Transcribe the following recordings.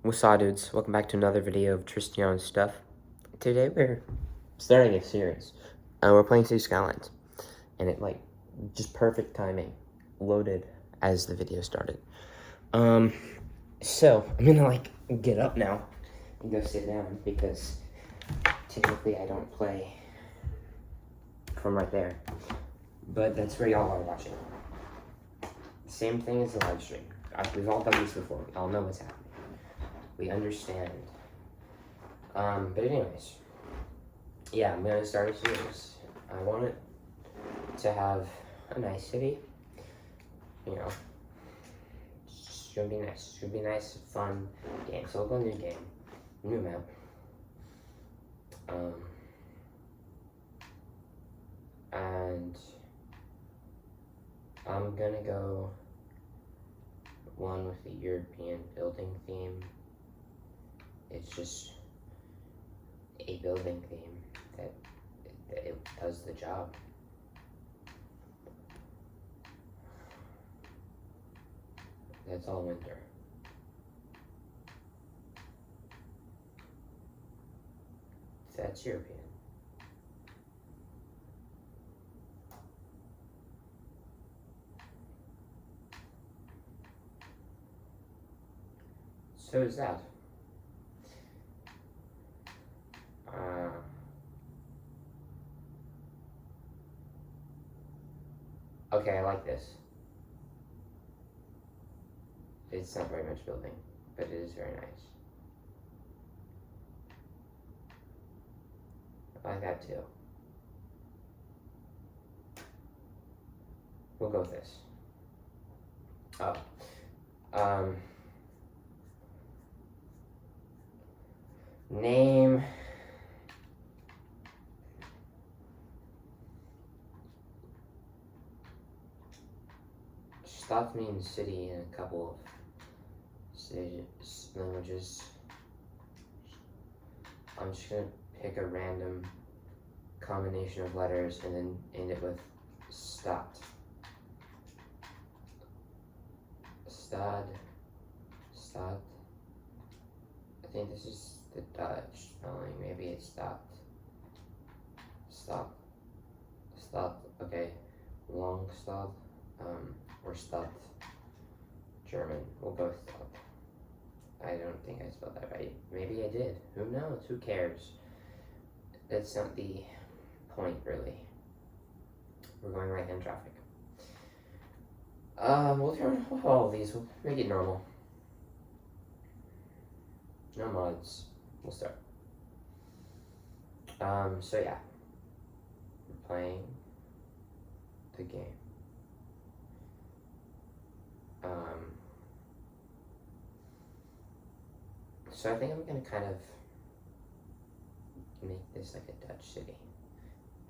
What's up, dudes? Welcome back to another video of Tristian's stuff. Today we're starting a series. We're playing Skylines, and it just perfect timing, loaded as the video started. So I'm gonna get up now and go sit down because typically I don't play from right there, but that's where y'all are watching. Same thing as the live stream. We've all done this before. We all know what's happening. We understand. But anyways, yeah, I'm gonna start a series. I want it to have a nice city. You know, should be nice. Should be nice, fun game. So we'll go new game, new map. And I'm gonna go one with the European building theme. It's just a building theme that it does the job. That's all winter. That's European. So is that. Okay, I like this. It's not very much building, but it is very nice. I like that too. We'll go with this. Name. Stop means city in a couple of languages. I'm just gonna pick a random combination of letters and then end it with stopped. Stad. I think this is the Dutch spelling. Maybe it's stopped. Stopped. Okay. Lankestad. Or stopped. German. We'll go with stopped. I don't think I spelled that right. Maybe I did. Who knows? Who cares? That's not the point, really. We're going right-hand traffic. We'll turn off all of these. We'll make it normal. No mods. We'll start. So yeah. We're playing the game. So I think I'm gonna kind of make this like a Dutch city,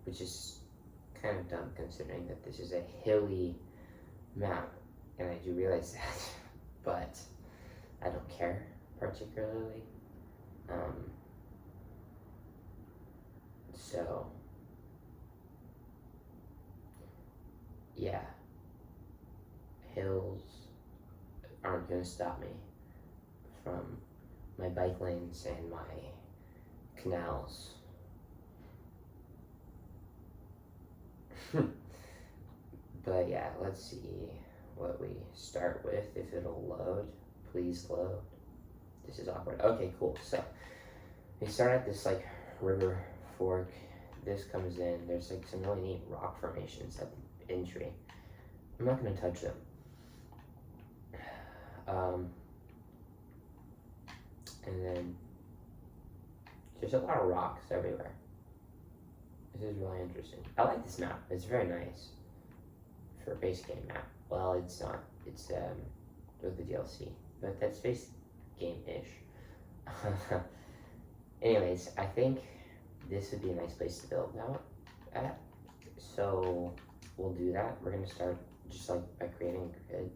which is kind of dumb considering that this is a hilly map, and I do realize that, but I don't care particularly. So yeah, hills aren't gonna stop me from my bike lanes and my canals. But yeah, let's see what we start with, if it'll load. Please load. This is awkward. Okay, cool. So we start at this river fork. This comes in. There's some really neat rock formations at the entry. I'm not gonna touch them. And then there's a lot of rocks everywhere. This is really interesting. I like this map. It's very nice for a base game map. Well, it's not. It's with the DLC, but that's base game-ish. Anyways, I think this would be a nice place to build out at. So we'll do that. We're gonna start just by creating a grid.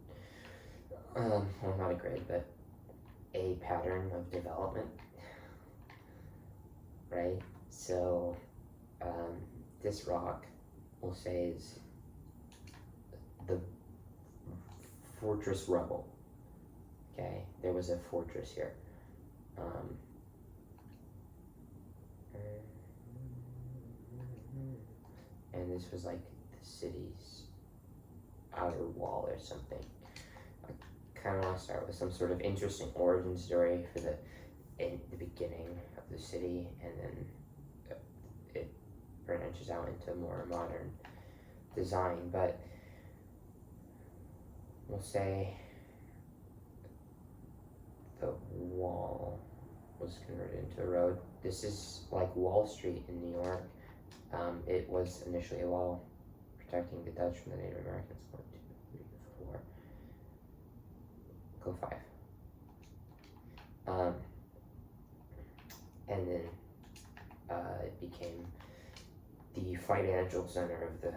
Well, not a grid, but a pattern of development, right? So this rock, we'll say, is the fortress rubble. Okay, there was a fortress here. Um, and this was like the city's outer wall or something. I kind of want to start with some sort of interesting origin story for the beginning of the city, and then it branches out into more modern design. But we'll say the wall was converted into a road. This is like Wall Street in New York. It was initially a wall protecting the Dutch from the Native Americans. 1, 2, 3, 4. Go 5. And then it became the financial center of the,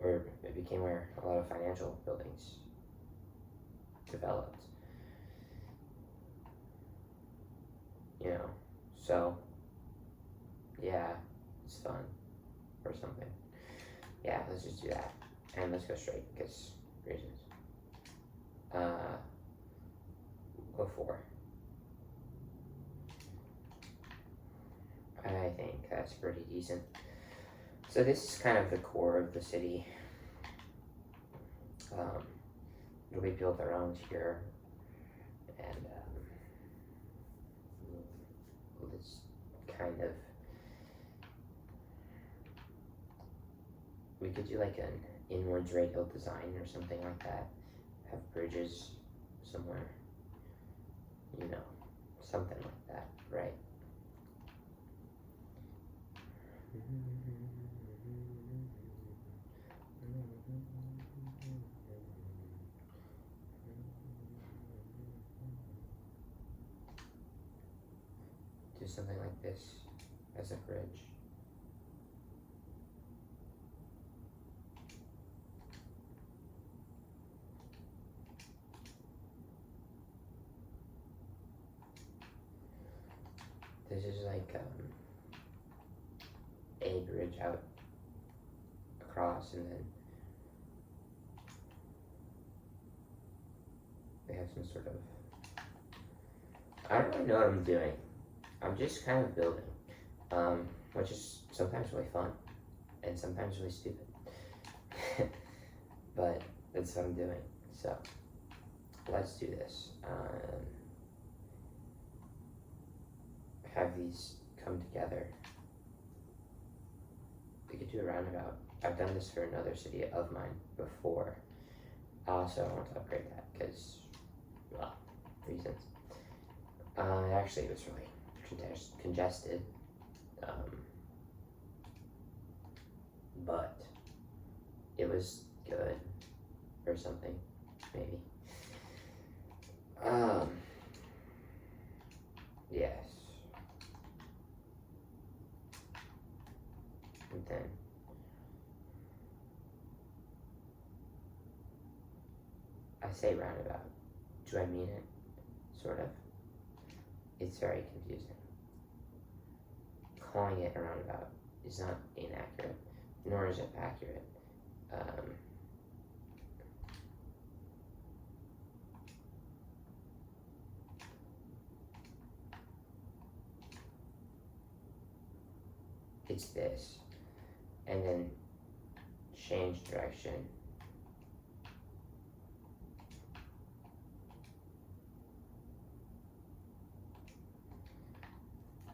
or it became where a lot of financial buildings developed. You know, so yeah, it's fun or something. Yeah, let's just do that. And let's go straight because reasons. Go 4. I think that's pretty decent. So this is kind of the core of the city. It'll be built around here, and it's kind of, we could do like an inwards radial design or something like that. Have bridges somewhere, you know, something like that, right? Do something like this as a bridge. This is like a bridge out across, and then they have some sort of, I don't really know what I'm doing. I'm just kind of building, which is sometimes really fun and sometimes really stupid. But that's what I'm doing. So let's do this. Have these come together. We could do a roundabout. I've done this for another city of mine before. Also, I want to upgrade that because, well, reasons. Actually, it was really congested, but it was good or something, maybe. Yes. And then I say roundabout. Do I mean it? Sort of. It's very confusing. Calling it a roundabout is not inaccurate, nor is it accurate. It's this, and then change direction.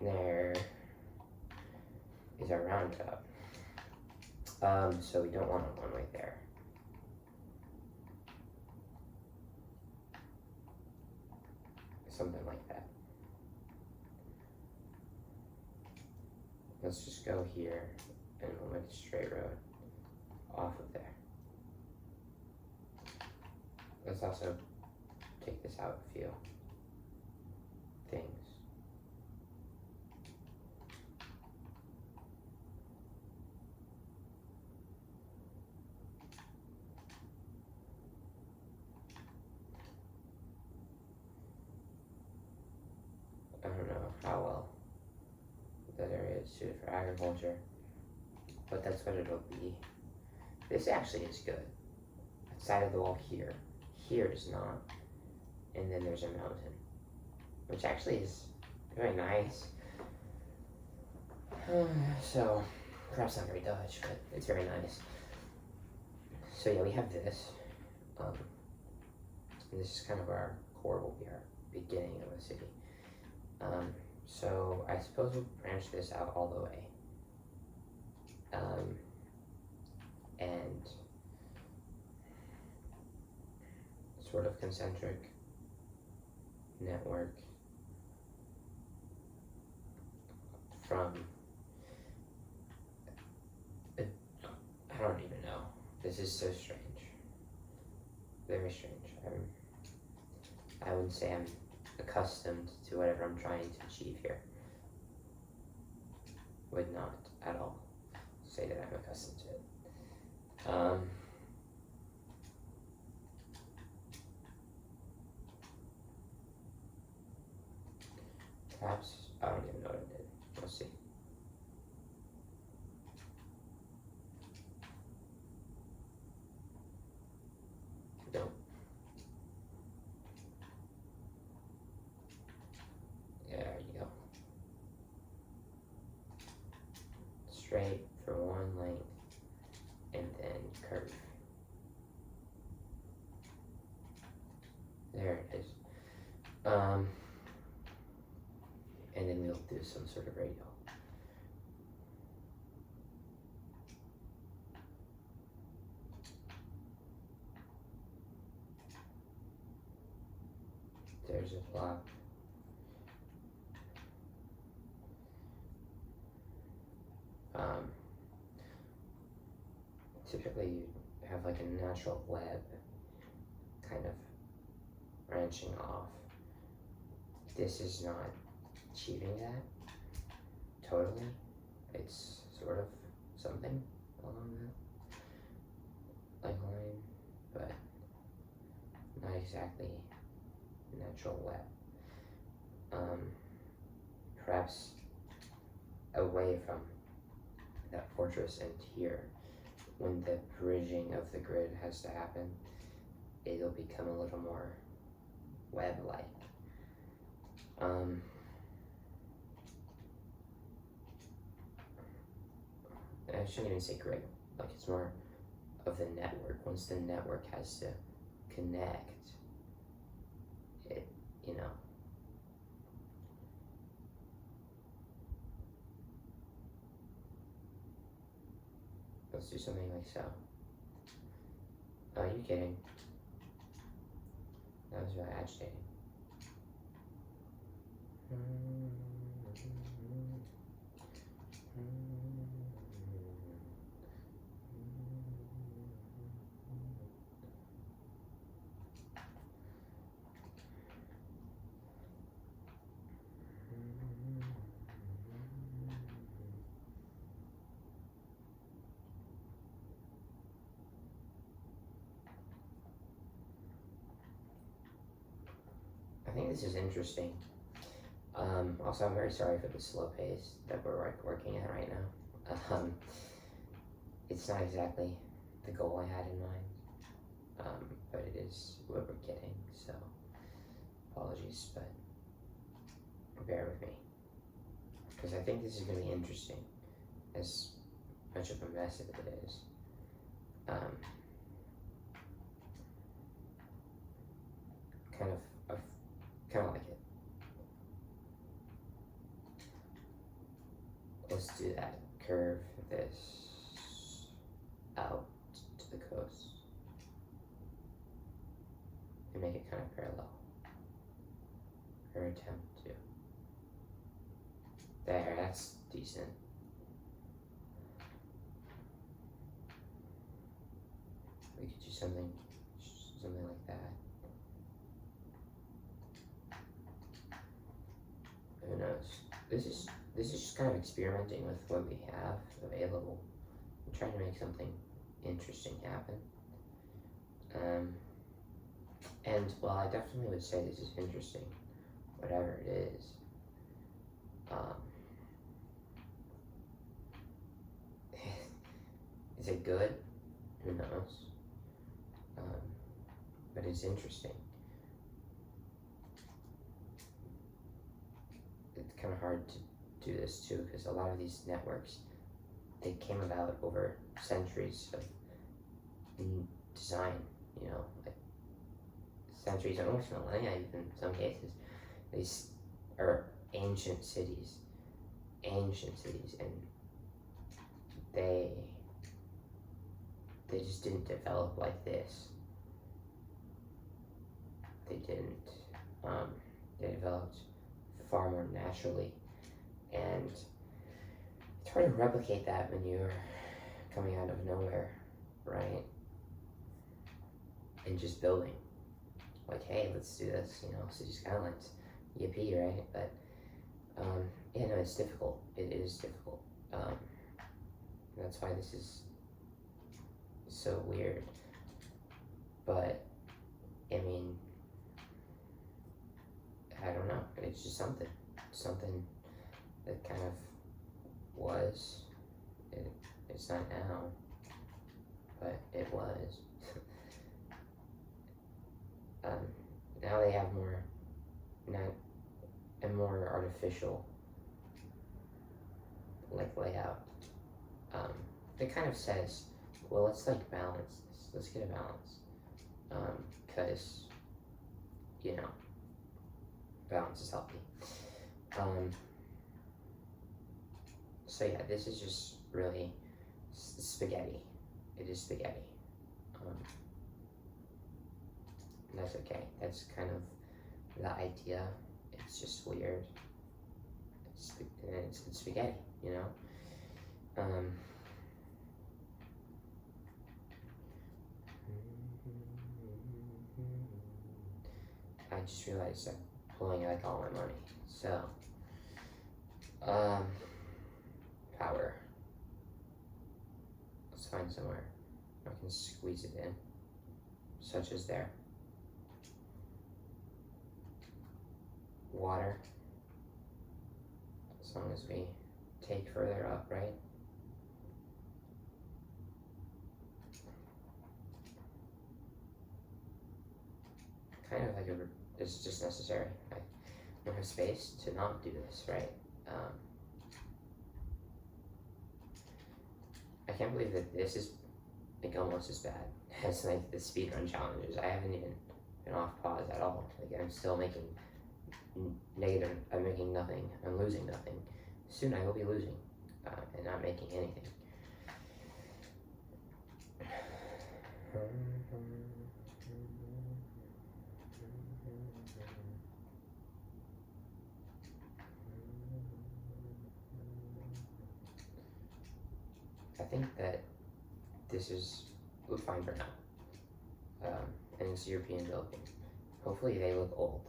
There is our roundabout. So we don't want a one-way there. Something like that. Let's just go here and we'll make a straight road off of there. Let's also take this out a few things. I don't know how well that area is suited for agriculture, but that's what it'll be. This actually is good. That side of the wall here is not, and then there's a mountain, which actually is very nice. So, perhaps not very Dutch, but it's very nice. So yeah, we have this. And this is kind of our core will be our beginning of a city. So I suppose we'll branch this out all the way. And sort of concentric network from, I don't even know. This is so strange. Very strange. I wouldn't say I'm accustomed to whatever I'm trying to achieve here. Would not at all say that I'm accustomed to it. Perhaps, I don't even know what I did. We'll see. Nope. There you go. Straight for one length and then curve. There it is. And then we'll do some sort of radial. There's a block. Typically you have like a natural web kind of branching off. This is not achieving that totally. It's sort of something along that like line, but not exactly natural web. Perhaps away from that fortress and here, when the bridging of the grid has to happen, it'll become a little more web-like. I shouldn't even say grid, like it's more of the network. Once the network has to connect, it, you know, let's do something like so. Oh, are you kidding? That was really agitating. I think this is interesting. Also, I'm very sorry for the slow pace that we're working at right now. It's not exactly the goal I had in mind, but it is what we're getting, so apologies, but bear with me. Because I think this is going to be interesting, as much of a mess as it is. Kind of like it. Let's do that. Curve this out to the coast and make it kind of parallel. Or attempt to. There, that's decent. We could do something like that. Who knows? This is just kind of experimenting with what we have available and trying to make something interesting happen. And well, I definitely would say this is interesting, whatever it is. Is it good? Who knows? But it's interesting. it's kind of hard to do this too, because a lot of these networks, they came about over centuries of design, you know, like centuries, almost millennia even in some cases. These are ancient cities, and they just didn't develop like this. They didn't. They developed far more naturally, and it's hard to replicate that when you're coming out of nowhere, right? And just building. Like, hey, let's do this, you know, City Skylines. Yippee, right? But, yeah, no, it's difficult. It is difficult. That's why this is so weird. But, I mean, I don't know. It's just something that kind of was. It's not now, but it was. Now they have more, a more artificial, like, layout. It kind of says, well, let's like balance this. Let's get a balance, because, you know, balance is healthy. So yeah, this is just really spaghetti. It is spaghetti. And that's okay. That's kind of the idea. It's just weird. It's spaghetti, you know? I just realized I'm pulling like all my money. So, power. Let's find somewhere I can squeeze it in, such as there. Water, as long as we take further up, right? Kind of like it's just necessary. I don't have space to not do this, right? I can't believe that this is like almost as bad as like the speedrun challenges. I haven't even been off pause at all. Like I'm still making negative. I'm making nothing. I'm losing nothing. Soon I will be losing and not making anything. I think that this is fine for now. And it's European building. Hopefully they look old.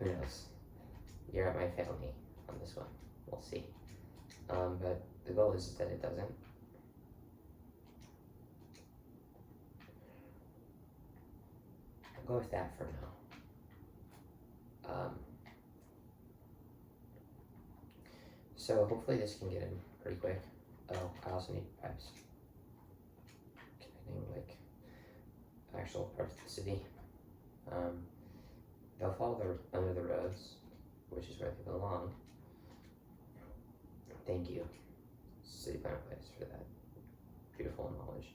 Who knows? You're at my family on this one. We'll see. But the goal is that it doesn't. I'll go with that for now. So hopefully this can get in pretty quick. Oh, I also need pipes. Connecting like actual parts of the city. They'll fall under the roads, which is where they belong. Thank you, City Plan Place, for that beautiful knowledge.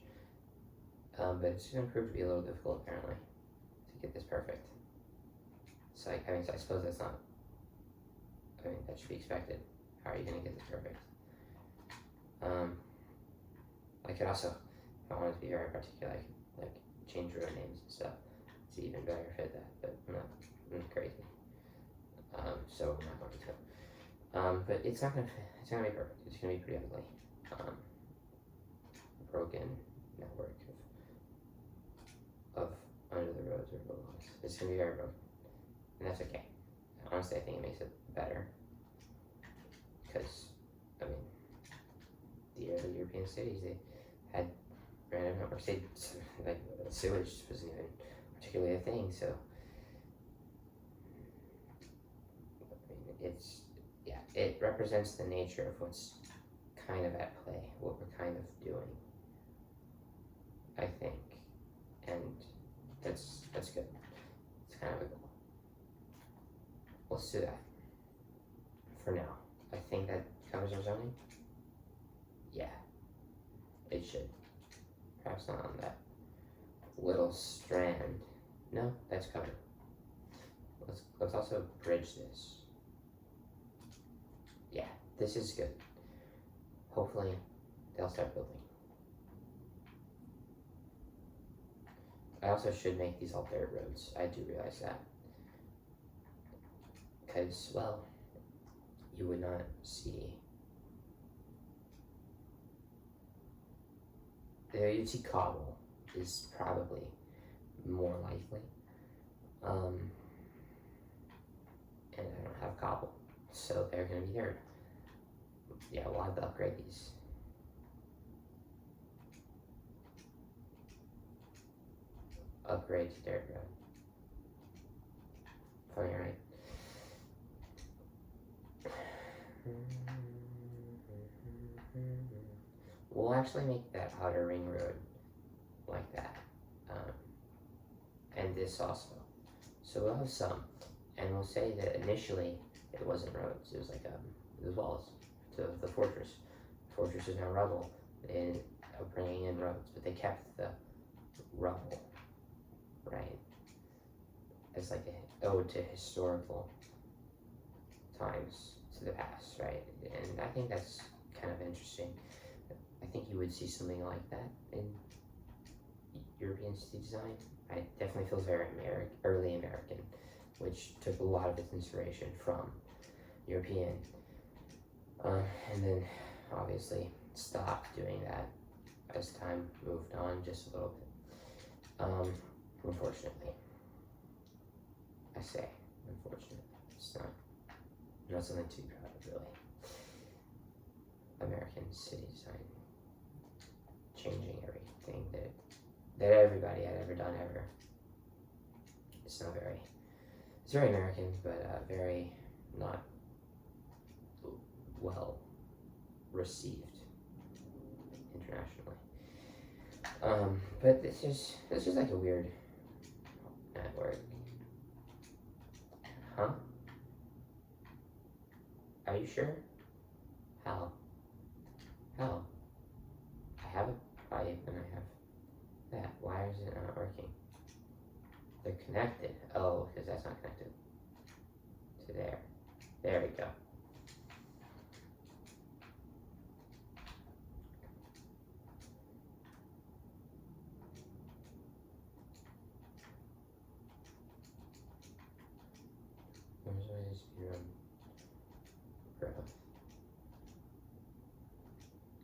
But it's going to prove to be a little difficult, apparently, to get this perfect. So, I mean, I suppose that's not, I mean, that should be expected. How are you going to get this perfect? I could also, if I wanted to be very particular, I could, like, change road names and stuff to even better fit that, but I'm not crazy. So I'm not going to. But it's not going to, it's going to be perfect. It's going to be pretty ugly. Broken network of under the roads or below us. It's going to be very broken. And that's okay. Honestly, I think it makes it better. Because, I mean, the early European cities, they had random networks. Like, sewage wasn't even particularly a thing, so. I mean, it's, yeah, it represents the nature of what's kind of at play, what we're kind of doing, I think. And that's good. It's kind of a goal. Let's do that. for now. I think that covers our zoning. Yeah, it should. Perhaps not on that little strand. No, that's covered. Let's also bridge this. Yeah, this is good. Hopefully, they'll start building. I also should make these all dirt roads. I do realize that. Because, well, you would not see. There you'd see cobble is probably more likely. And I don't have cobble, so they're gonna be dirt. Yeah, we'll have to upgrade these. Upgrade to dirt road. Funny, right? We'll actually make that outer ring road like that. And this also. So we'll have some. And we'll say that initially it wasn't roads, it was like it was walls to the fortress. The fortress is now rubble. They ended up bringing in roads, but they kept the rubble, right? As like a ode to historical times, to the past, right? And I think that's kind of interesting. I think you would see something like that in European city design. It definitely feels very early American, which took a lot of its inspiration from European, and then obviously stopped doing that as time moved on just a little bit. Unfortunately, I say unfortunately. It's not something to be proud of, really. American city design changing everything that everybody had ever done ever. It's very American, but very not well received internationally. But this is like a weird network. Huh? Are you sure? How? I have a pipe and I have that. Why is it not working? They're connected. Oh, because that's not connected to there. There we go. Where's my speed run? Growth.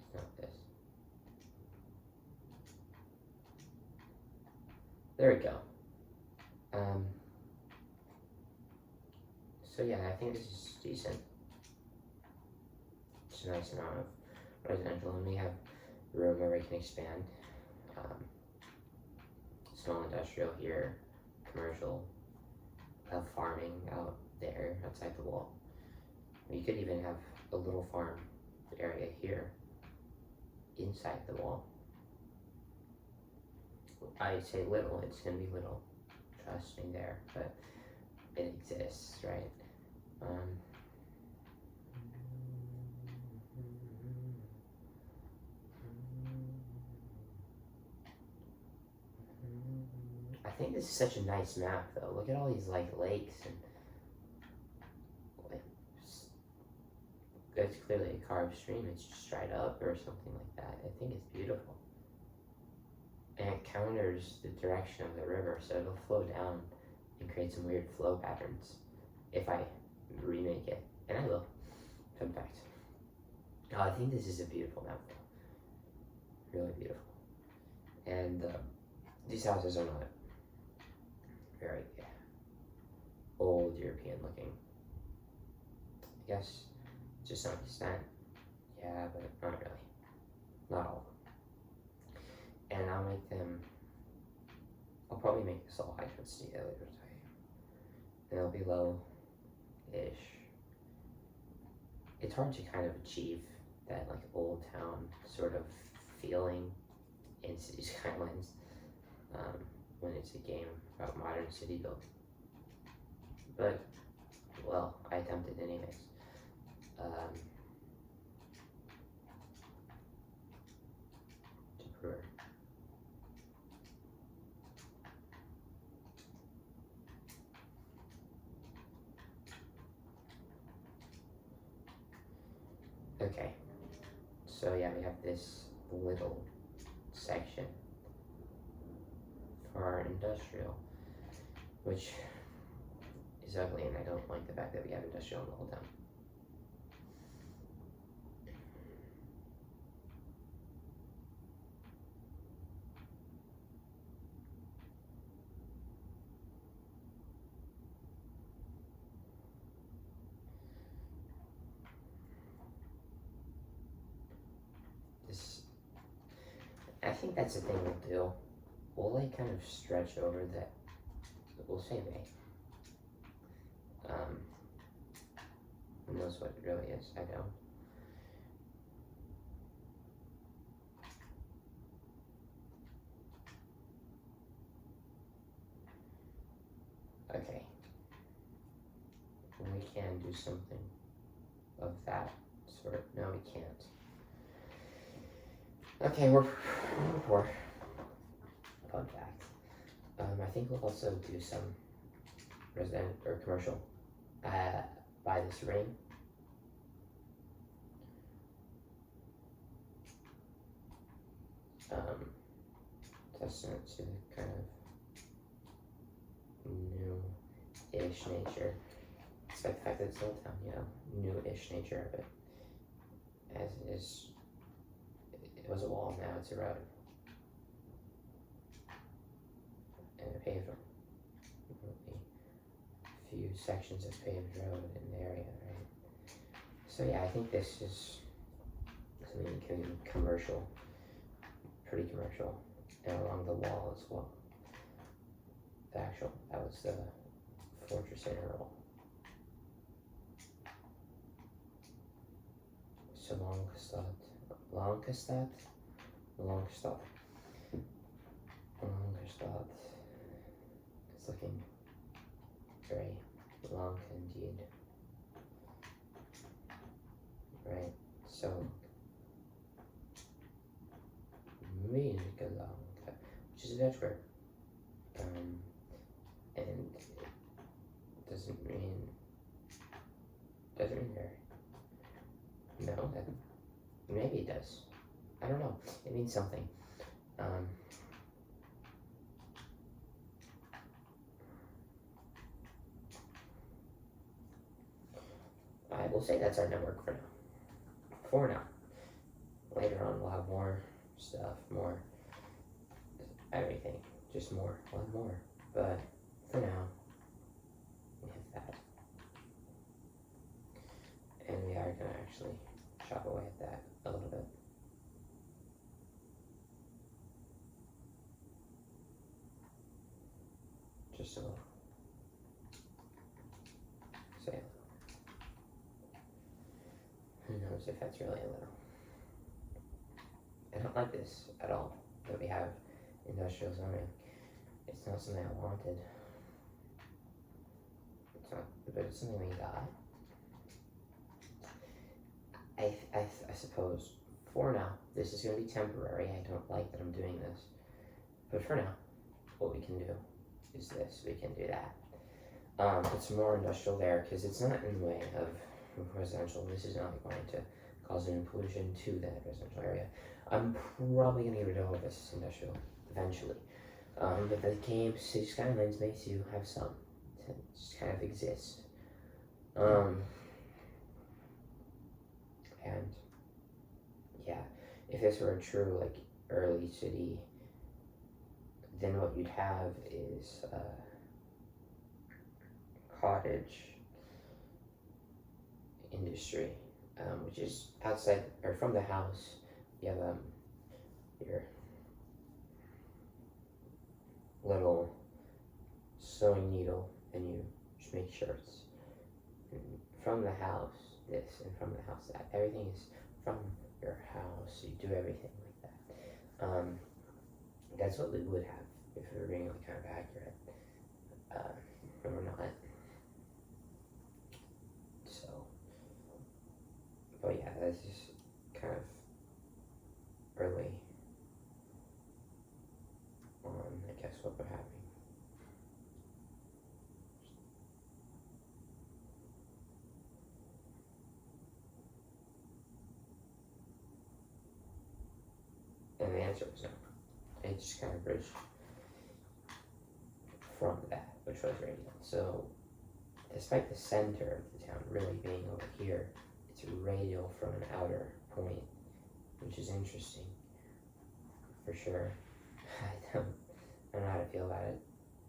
It's not this. There we go. So yeah, I think this is decent. It's a nice amount of residential, and we have room where we can expand. Small industrial here, commercial, have farming out there outside the wall. You could even have a little farm area here inside the wall. I say little, it's gonna be little, trust me there, but it exists, right? I think this is such a nice map though. Look at all these like lakes and like, it's clearly a carved stream, it's just dried up or something like that. I think it's beautiful. And it counters the direction of the river, so it'll flow down and create some weird flow patterns if I remake it, and I will. Fun fact. Oh, I think this is a beautiful map, really beautiful. And these houses are not very old European looking. I guess just some extent, yeah, but not really, not all. And I'll probably make this all high density later today. And it'll be low-ish. It's hard to kind of achieve that like old town sort of feeling in City Skylines when it's a game about modern city building. But, well, I attempted anyways. to brewer. Okay, so yeah, we have this little section for our industrial, which is ugly, and I don't like the fact that we have industrial in the whole town. I think that's the thing we'll do. We'll like kind of stretch over that. We'll say May. Who knows what it really is? I don't. Okay. We can do something of that sort. No, we can't. Okay, we're poor. Fun fact. I think we'll also do some resident or commercial by this ring. Testament to the kind of new-ish nature. Despite the fact that it's old town, you know, new-ish nature of it. As it is, it was a wall, now it's a road. And a paved one. A few sections of paved road in the area, right? So yeah, I think this is something we can do commercial, pretty commercial, and along the wall as well. That was the fortress interval. So Lankestad. It's looking very long indeed. Right, so Musicalang, which is a Dutch word. And it doesn't mean there. No, maybe it does. I don't know. It means something. I will say that's our network for now. For now. Later on, we'll have more stuff, more everything. Just more. We'll have more. But for now, we have that. And we are going to actually chop away at that a little bit. Just a little. Say a little. Who knows if that's really a little. I don't like this at all, that we have industrial zoning. It's not something I wanted. It's not, but it's something we got. I suppose for now, this is going to be temporary. I don't like that I'm doing this. But for now, what we can do is this. We can do that. Put some more industrial there because it's not in the way of residential. This is not going to cause any pollution to that residential area. I'm probably going to get rid of all this industrial eventually. But the game City Skylines makes you have some to just kind of exist. And yeah, if this were a true like early city, then what you'd have is cottage industry, which is outside or from the house. You have your little sewing needle and you just make shirts. And from the house, this, and from the house that. Everything is from your house. You do everything like that. That's what we would have if we were being like kind of accurate. But we're not. So it's just kind of early on, I guess, what we're having. And the answer was no. It just kind of bridged from that, which was radial. So, despite the center of the town really being over here, it's radial from an outer point, which is interesting, for sure. I don't know how to feel about it,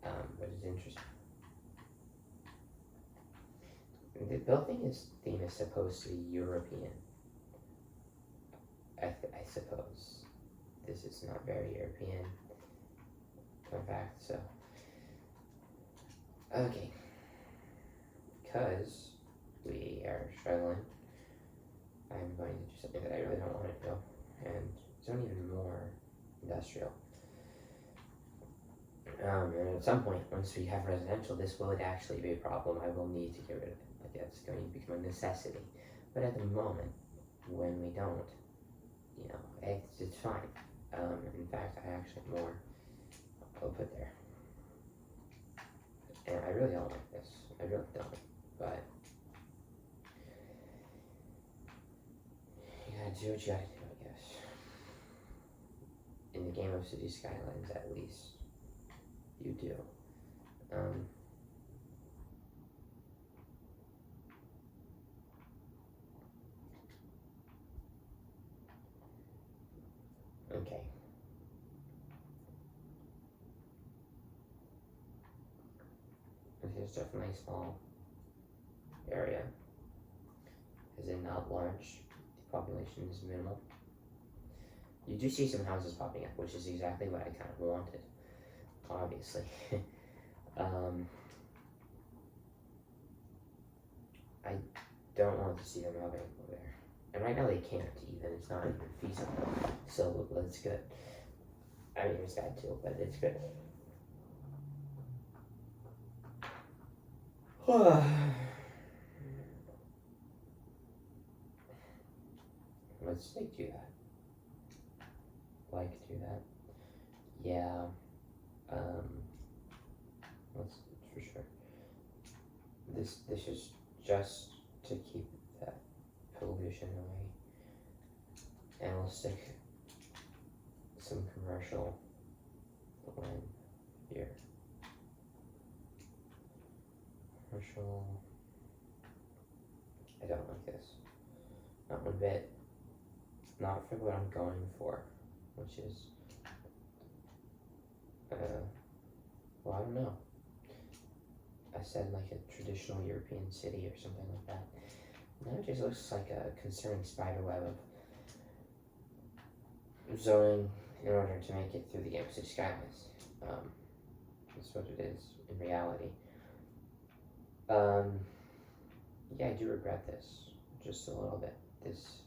but it's interesting. The building theme is supposed to be European, I suppose. This is not very European, in fact, so. Okay. Because we are struggling, I'm going to do something that I really don't want to do, and zone even more industrial. And at some point, once we have residential, this will actually be a problem. I will need to get rid of it. Like, that's going to become a necessity. But at the moment, when we don't, you know, it's fine. In fact, I actually more I'll put there. And I really don't like this. I really don't. But you gotta do what you gotta do, I guess. In the game of City Skylines, at least, you do. Okay. This is definitely a small area, as in not large. The population is minimal. You do see some houses popping up, which is exactly what I kind of wanted, obviously. I don't want to see them moving over there. And right now they can't even, it's not even feasible. So that's good. I mean, it's bad too, but it's good. Let's do that. Do that. Yeah. Let's for sure. This is just to keep that pollution away. And we'll stick some commercial land here. Commercial. I don't like this. Not one bit. Not for what I'm going for, which is, well, I don't know. I said like a traditional European city or something like that. Now it just looks like a concerning spider web of zoning in order to make it through the game of City Skylines. That's what it is in reality. Yeah, I do regret this just a little bit. This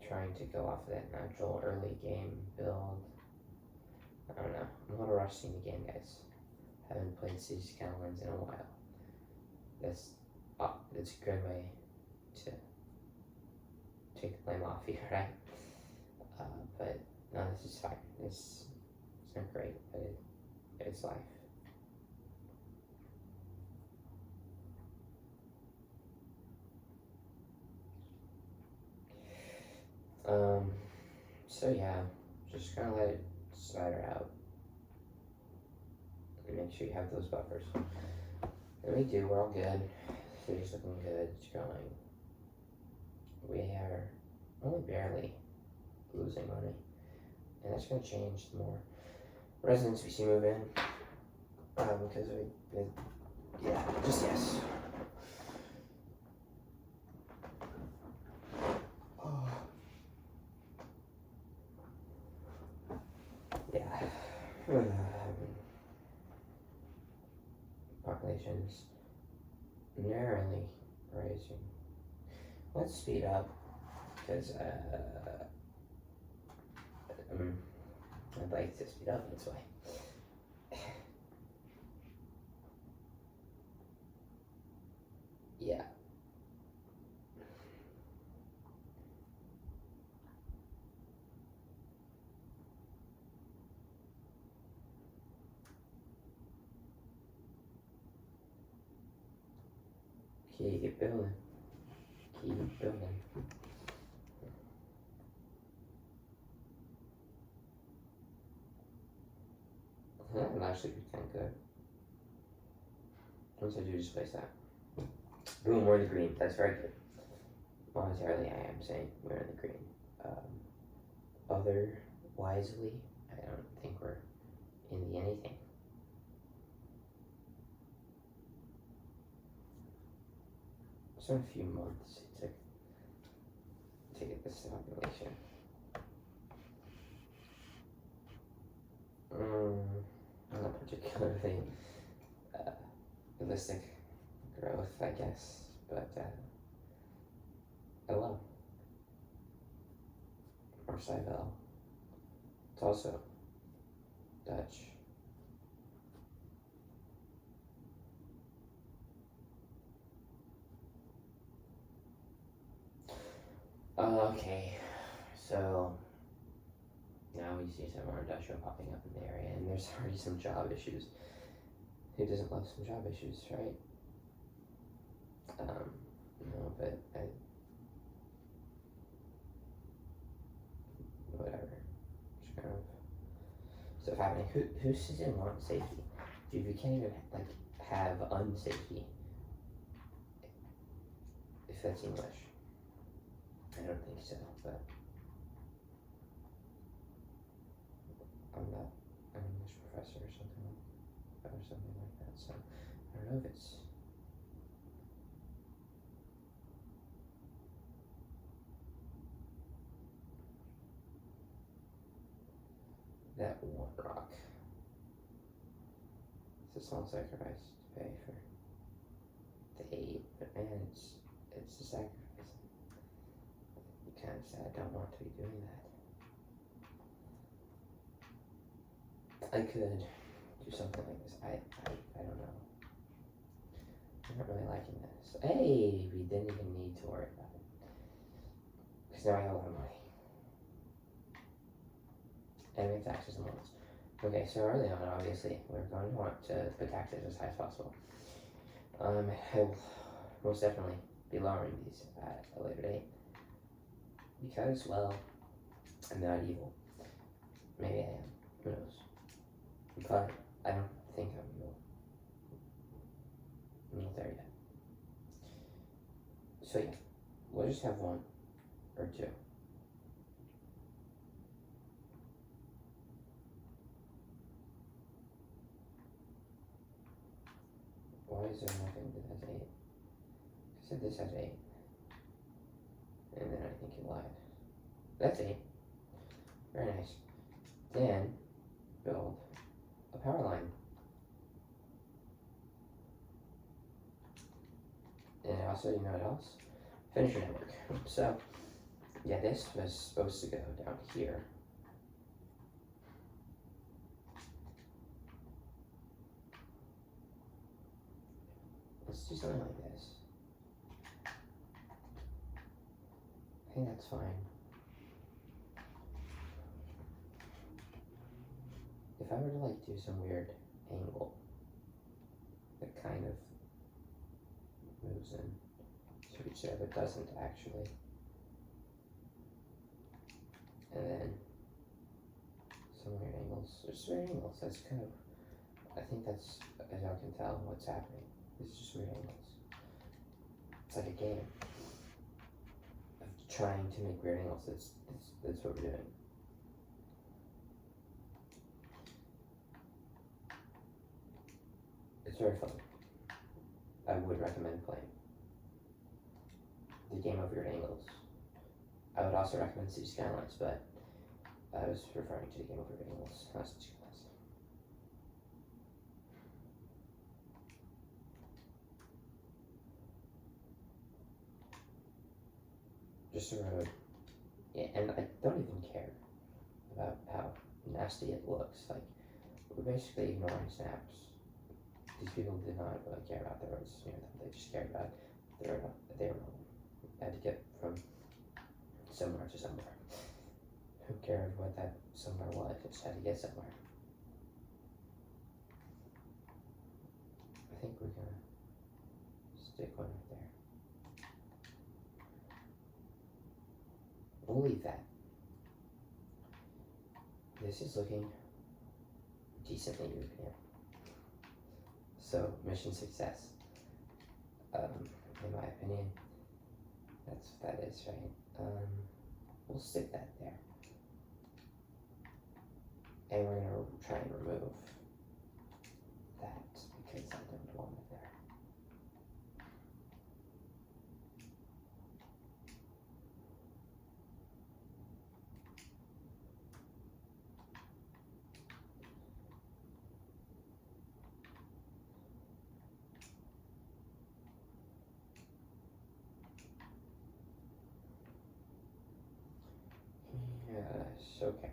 trying to go off of that natural early game build. I don't know. I'm a little rusty in the game, guys. Haven't played City Skylines in a while. That's a good way to take the blame off you, right? But no, this is fine. It's not great, but it's life. So yeah, just kind of let it spider out. And make sure you have those buffers. And we do, we're all good. City's looking good, it's growing. We are only barely losing money. And that's gonna change the more residents we see move in. Because yeah, just yes. Yeah. Population's narrowly rising. Let's speed up, because I'd like to speed up this way. Yeah. Keep building. Keep building. That would actually be kind of good. Once I do just place that. Boom, we're in the green. That's very good. Momentarily, I am saying we're in the green. Other wisely, I don't think we're in the anything. It's been a few months to get this population. Not particularly realistic growth, I guess, but hello. Or Cyvel. It's also Dutch. Okay, so now we see some more industrial popping up in the area, and there's already some job issues. Who doesn't love some job issues, right? No, but whatever. Just kind of stuff happening. Who doesn't want safety? Dude, we can't even like have unsafety. If that's English. I don't think so, but I'm not an English professor or something like that, so I don't know if it's that one rock. It's a small sacrifice to pay for the aid, but man, it's a sacrifice. Kind of sad. I don't want to be doing that. I could do something like this. I don't know. I'm not really liking this. Hey, we didn't even need to worry about it. Because now I have a lot of money. And we have taxes and loans. Okay, so early on, obviously, we're going to want to put taxes as high as possible. I will most definitely be lowering these at a later date. Because, well, I'm not evil. Maybe I am. Who knows? But I don't think I'm evil. I'm not there yet. So yeah, we'll just have one or two. Why is there nothing that has 8? I said this has 8. And then I think you lied. That's 8. Very nice. Then, build a power line. And also, you know what else? Finish your network. So, yeah, this was supposed to go down here. Let's do something like this. I think that's fine. If I were to like do some weird angle that kind of moves in to each other but doesn't actually, and then some weird angles, just weird angles, that's kind of, I think that's, as y'all can tell, what's happening. It's just weird angles. It's like a game of trying to make weird angles. That's what we're doing. It's very fun. I would recommend playing the game of weird angles. I would also recommend City Skylines, but I was referring to the game of weird angles, not City Skylines. Just a road. Yeah, and I don't even care about how nasty it looks. Like, we're basically ignoring snaps. These people did not really care about the roads near them. They just cared about the road they had to get from somewhere to somewhere. Who cared what that somewhere was? They just had to get somewhere. I think we're gonna stick one right there. We'll leave that. This is looking decently European. So, mission success. In my opinion, that's what that is, right? We'll stick that there. And we're gonna try and remove that because I don't want it there. Yes, okay.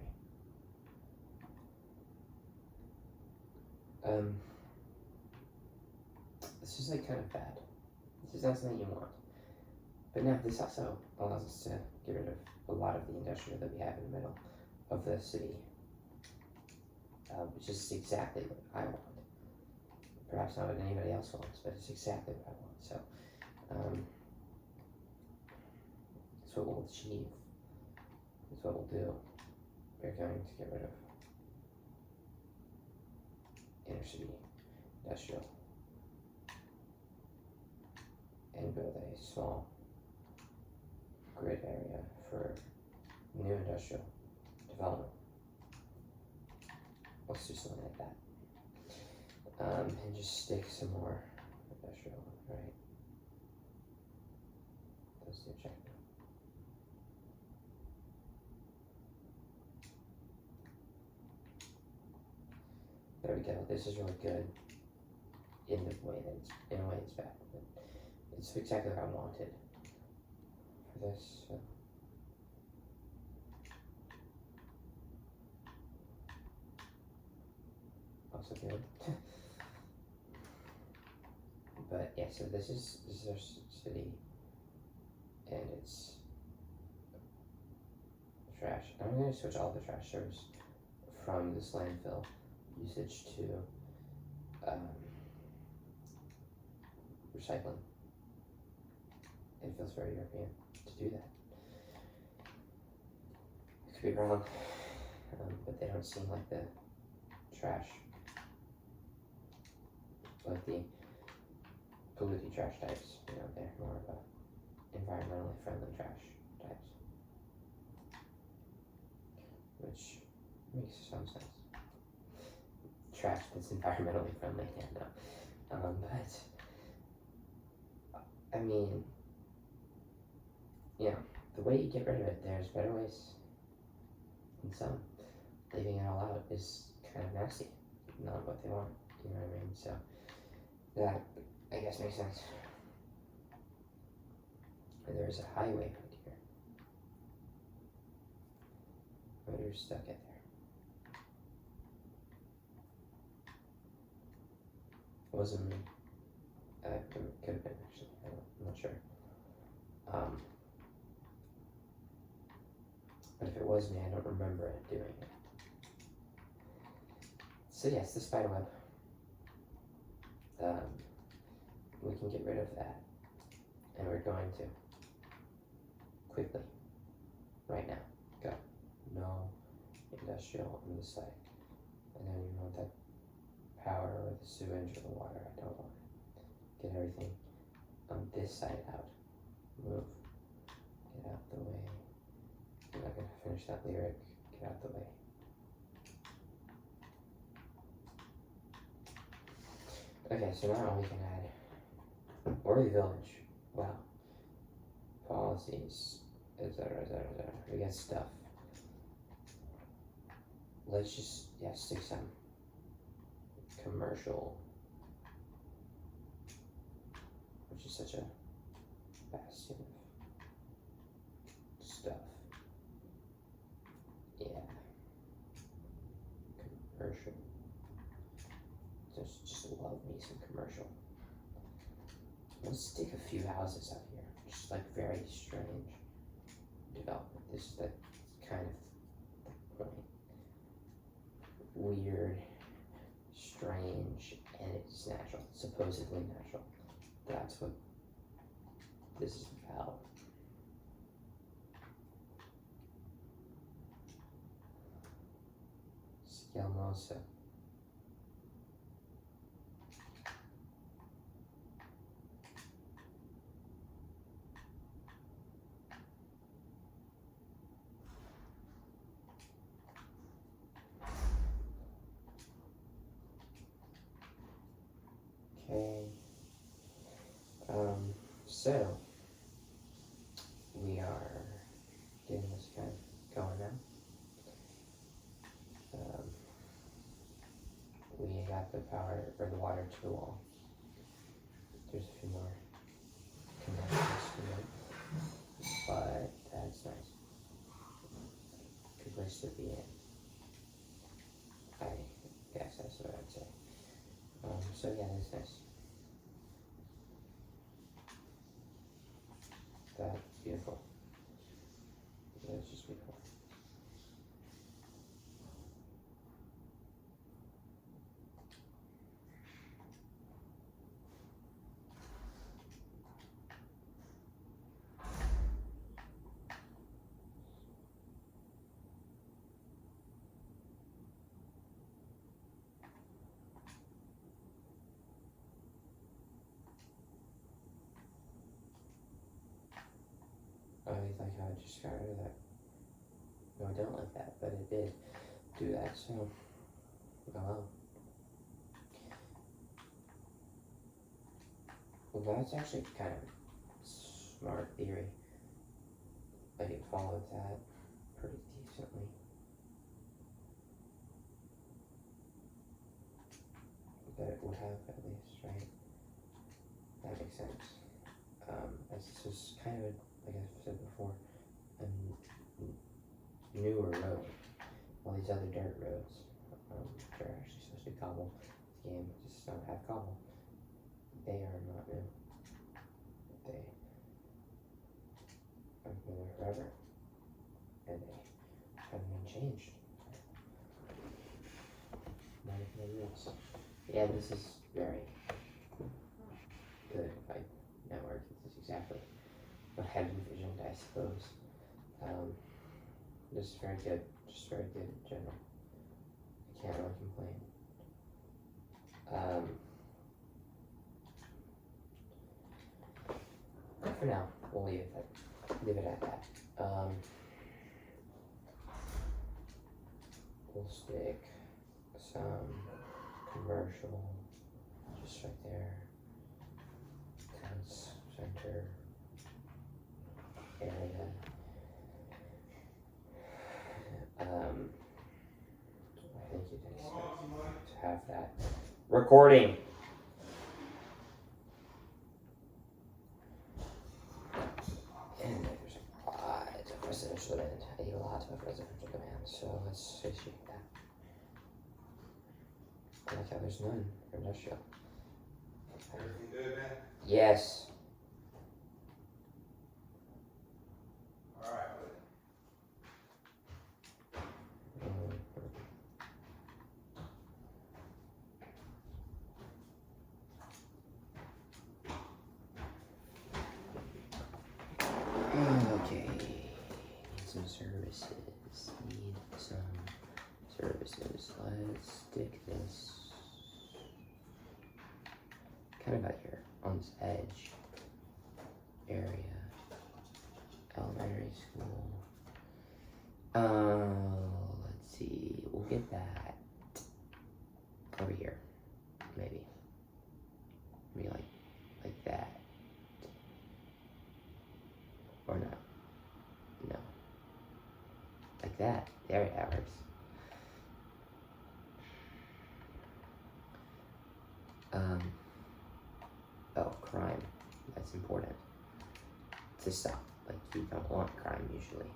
This is like kind of bad. This is not something you want. But now this also allows us to get rid of a lot of the industrial that we have in the middle of the city. Which is exactly what I want. Perhaps not what anybody else wants, but it's exactly what I want. So, that's what we'll achieve. That's what we'll do. We're going to get rid of inner city industrial and build a small grid area for new industrial development. Let's do something like that. And just stick some more industrial, right? That's the objective. There we go. This is really good in the way that in a way it's bad, but it's exactly what I wanted for this. So. Also good. But yeah, so this is our city, and it's trash. I'm going to switch all the trash service from this landfill usage to recycling. It feels very European to do that. I could be wrong, but they don't seem like the trash, like the polluting trash types. You know, they're more of a environmentally friendly trash types, which makes some sense. Trash that's environmentally friendly, yeah, no. But I mean, you know, the way you get rid of it, there's better ways than some. Leaving it all out is kind of nasty, not what they want, you know what I mean? So that, I guess, makes sense. And there's a highway right here. Motors stuck it there. Wasn't me. It could have been, actually. I'm not sure. But if it was me, I don't remember it doing it. So yes, the spider web. We can get rid of that. And we're going to. Quickly. Right now. Go. No industrial on this side. And then you want that power or the sewage or the water. I don't want it. Get everything on this side out. Move. Get out the way. I'm not going to finish that lyric. Get out the way. Okay, so now we can add Worthy Village. Wow. Policies, etc. We got stuff. Let's just, yeah, stick some commercial, which is such a bastion of stuff. Yeah. Commercial. Just love me some commercial. Let's stick a few houses up here. Just like very strange development. This is the kind of the point. Weird, strange, and it's natural. Supposedly natural. That's what This is Val. Scalmosa. Okay. So we are getting this kind of going now. We got the power or the water to the wall. There's a few more connections to it, but that's nice. Good place to be in. I guess that's what I'd say. So yeah, that's nice. That's beautiful. That's just beautiful. I like how it just got rid of that. No, I don't like that, but it did do that, so, oh well. Well, that's actually kind of smart theory. I can follow that pretty decently. That it would have, at least, right? That makes sense. As this is kind of, like I've said before, a newer road. All these other dirt roads, they're actually supposed to be cobble. This game just don't have cobble. They are not new. They have been there forever, and they haven't been changed. Not even the rules. Yeah, this is very good. Like network, this is exactly what I had envisioned, I suppose. Just very good. Just very good in general. I can't really complain. But for now, we'll leave it at that. We'll stick some commercial just right there. Town center area. I think you'd expect to have that recording. And there's a lot of residential demand. A lot of residential demand. So let's issue that. I like how there's none for industrial. Everything good, man? Yes. All right, buddy. Okay. Need some services. Need some services. Let's stick this kind of out here on this edge area. Elementary school. Let's see. We'll get that over here, maybe. Maybe like that. Or not. No. Like that. There it works. Oh, crime. That's important. To stop. Like, you don't want crime usually.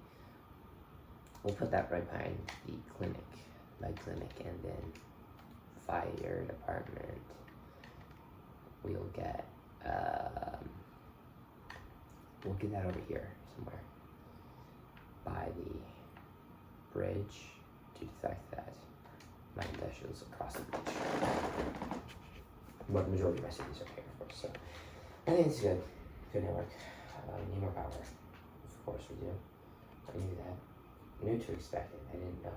We'll put that right behind the clinic. Med clinic, and then fire department. We'll get that over here somewhere. By the bridge, due to the fact that my industrial is across the bridge. But the majority of my cities are here, of course, so I think it's good. Good network. Need more power. Of course we do. I knew that. Knew to expect it. I didn't know it.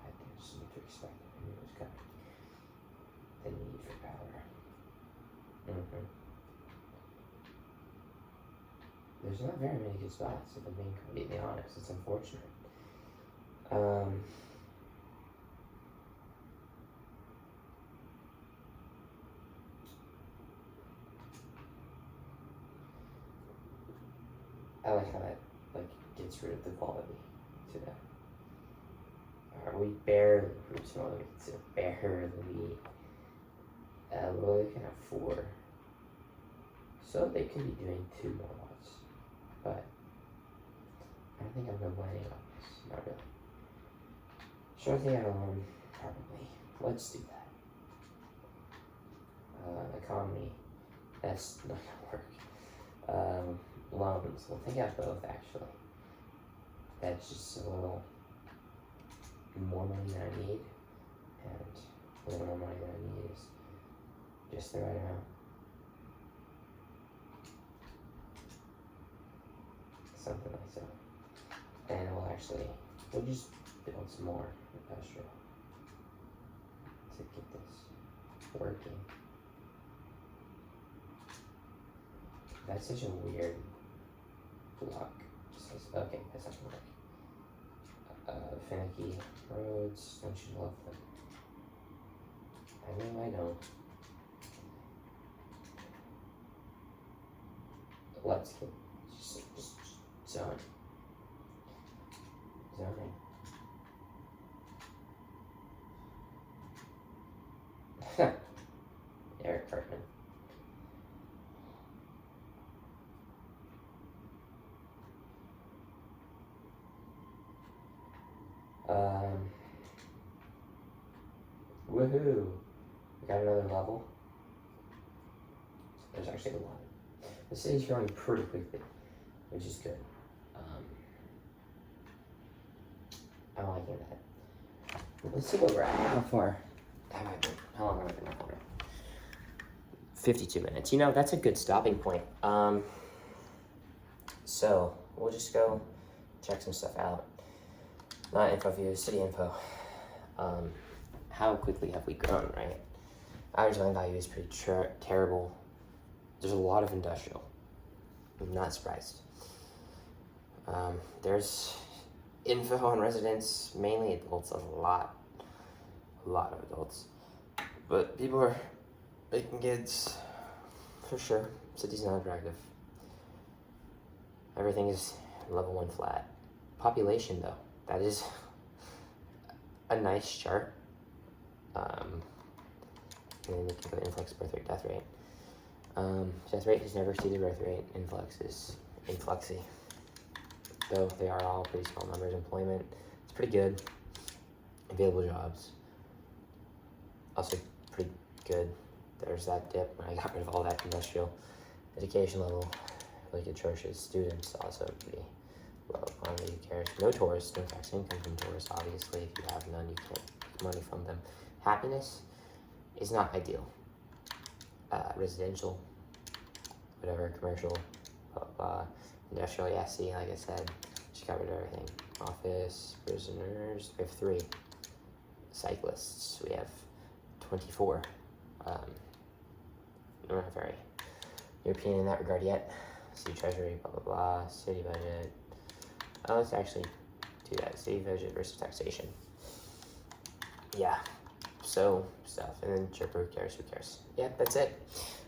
I just knew to expect it. I knew it was coming. The need for power. There's not very many good spots, if I'm being completely honest. It's unfortunate. I like how that gets rid of the quality to that. We barely reached one. It's barely. We're looking at 4. So they could be doing 2 more lots, but I don't think I'm complaining on this. Not really. Short thing out alone, probably. Let's do that. Economy, that's not gonna work. Loans, we'll take out both actually. That's just a little more money than I need, and a little more money than I need is just the right amount. Something like so. And we'll just build some more industrial to get this working. That's such a weird block. Okay, that's not gonna work. Finicky roads, don't you love them? I know I don't. Let's get just zone. Zoning. Eric Cartman. Woohoo! We got another level. There's actually a lot. The city's growing pretty quickly, which is good. I'm liking that. Let's see where we're at. How long have I been recording? 52 minutes. You know, that's a good stopping point. So we'll just go check some stuff out. Not info views, city info. How quickly have we grown, right? Average land value is pretty terrible. There's a lot of industrial. I'm not surprised. There's info on residents, mainly adults, a lot of adults. But people are making kids, for sure. City's not attractive. Everything is level 1 flat. Population, though, that is a nice chart. And then you can go influx, birth rate, death rate. Death rate has never exceeded birth rate. Influx is influxy. Though they are all pretty small numbers. Employment, it's pretty good. Available jobs, also pretty good. There's that dip when I got rid of all that industrial. Education level, like atrocious. Students also pretty low. Quantity, who cares? No tourists, no tax income from tourists. Obviously, if you have none, you can't make money from them. Happiness is not ideal. Residential, whatever, commercial, blah, blah, blah. Industrial, yeah, see, like I said, just got rid of everything. Office, prisoners, we have 3. Cyclists, we have 24. We're not very European in that regard yet. City treasury, blah, blah, blah. City budget. Let's actually do that. City budget versus taxation. Yeah, so stuff. And then chipper, who cares, who cares. Yeah, that's it.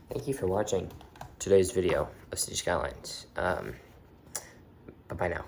Thank you for watching today's video of City Skylines. Bye-bye now.